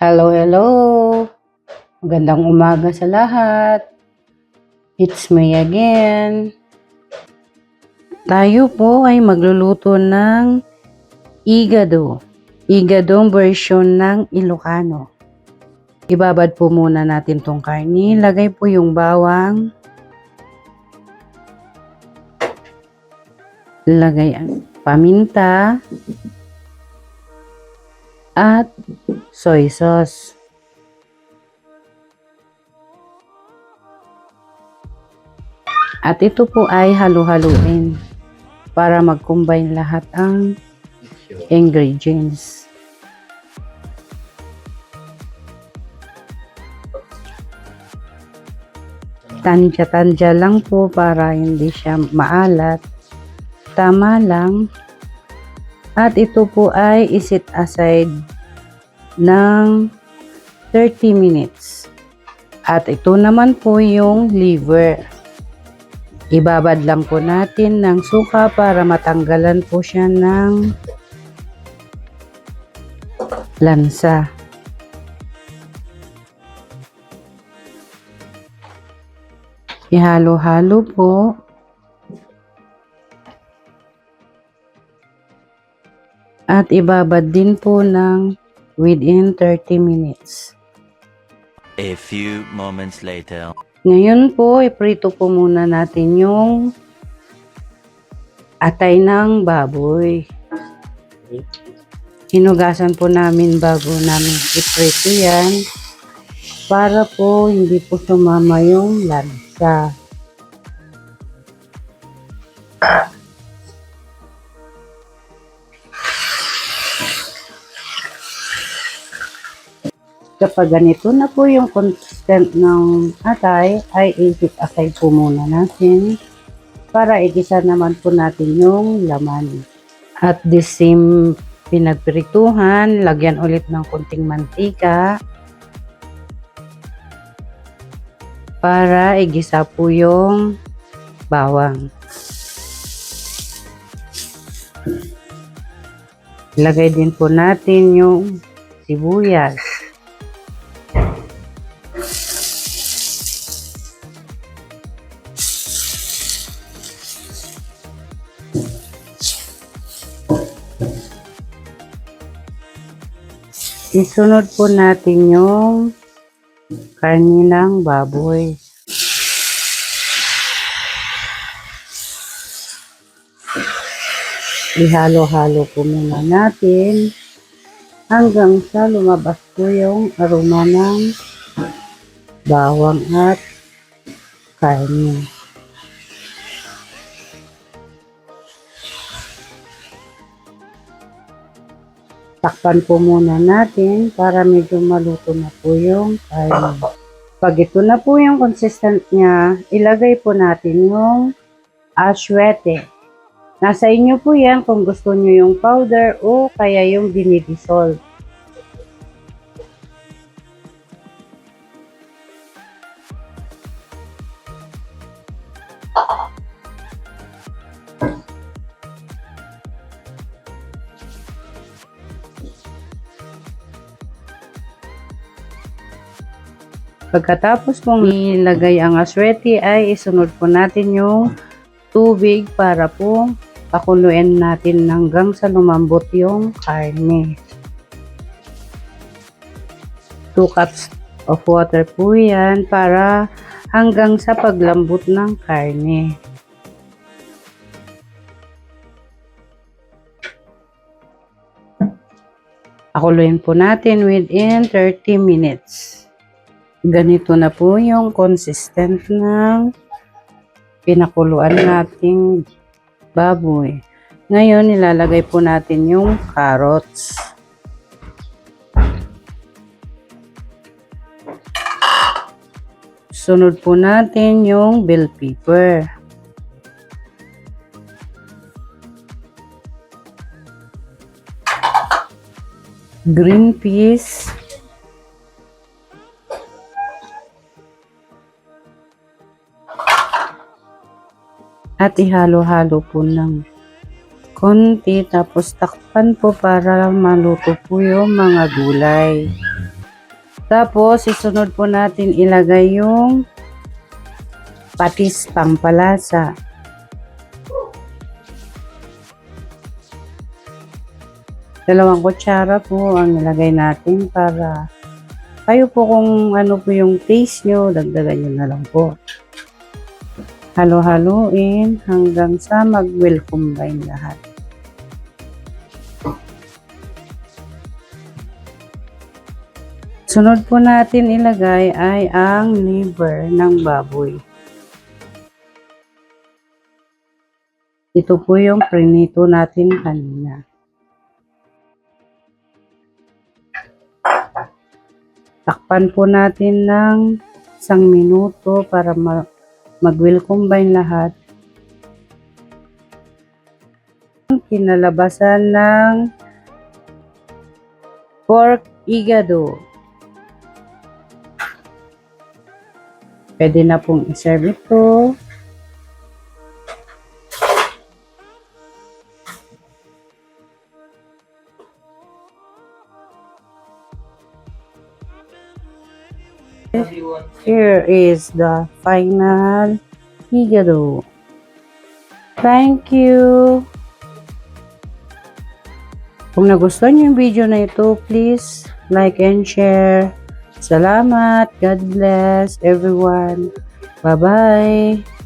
Hello, hello! Magandang umaga sa lahat. It's me again. Tayo po ay magluluto ng igado. Igadong version ng Ilocano. Ibabad po muna natin tong karni. Lagay po yung bawang. Lagay ang paminta. At soy sauce. At ito po ay halu-haluin para mag-combine lahat ang ingredients. Tansya-tansya lang po para hindi siya maalat. Tama lang. At ito po ay isit aside ng 30 minutes. At ito naman po yung liver. Ibabad lang po natin ng suka para matanggalan po siya ng lansa. Ihalo-halo po. At ibabad din po ng within 30 minutes. A few moments later. Ngayon po, iprito po muna natin yung atay ng baboy. Hinugasan po namin bago namin iprito yan para po hindi po sumama yung lansa. Kapag ganito na po yung consistent ng atay, ay i-set aside po muna natin para igisa naman po natin yung laman. At the same pinagprituhan, lagyan ulit ng konting mantika para igisa po yung bawang. Ilagay din po natin yung sibuyas. Isunod po natin yung karni ng baboy. Ihalo-halo po muna natin hanggang sa lumabas po yung aroma ng bawang at karni. Takpan po muna natin para medyo maluto na po yung karne. Pag ito na po yung consistent niya, ilagay po natin yung aswete. Nasa inyo po yan kung gusto nyo yung powder o kaya yung dinidissolve. Pagkatapos pong ilagay ang aswete ay isunod po natin yung tubig para po pakuluin natin hanggang sa lumambot yung karne. 2 cups of water po yan para hanggang sa paglambot ng karne. Pakuluin po natin within 30 minutes. Ganito na po yung consistent ng pinakuluan nating baboy. Ngayon, nilalagay po natin yung carrots. Sunod po natin yung bell pepper. Green peas. At ihalo-halo po ng konti, tapos takpan po para maluto po yung mga gulay. Tapos, isunod po natin ilagay yung patis pampalasa. Dalawang kutsara po ang nilagay natin para kayo po kung ano po yung taste nyo, dagdagan nyo na lang po. Halo-haluin hanggang sa mag-well combine lahat. Sunod po natin ilagay ay ang liver ng baboy. Ito po yung prinito natin kanina. Takpan po natin ng 1 minuto para mag-well combine lahat. Kinalabasan ng pork igado. Pwede na pong iserve ito. Here is the final higado. Thank you. Kung nagustuhan niyo yung video na ito, please like and share. Salamat. God bless everyone. Bye-bye.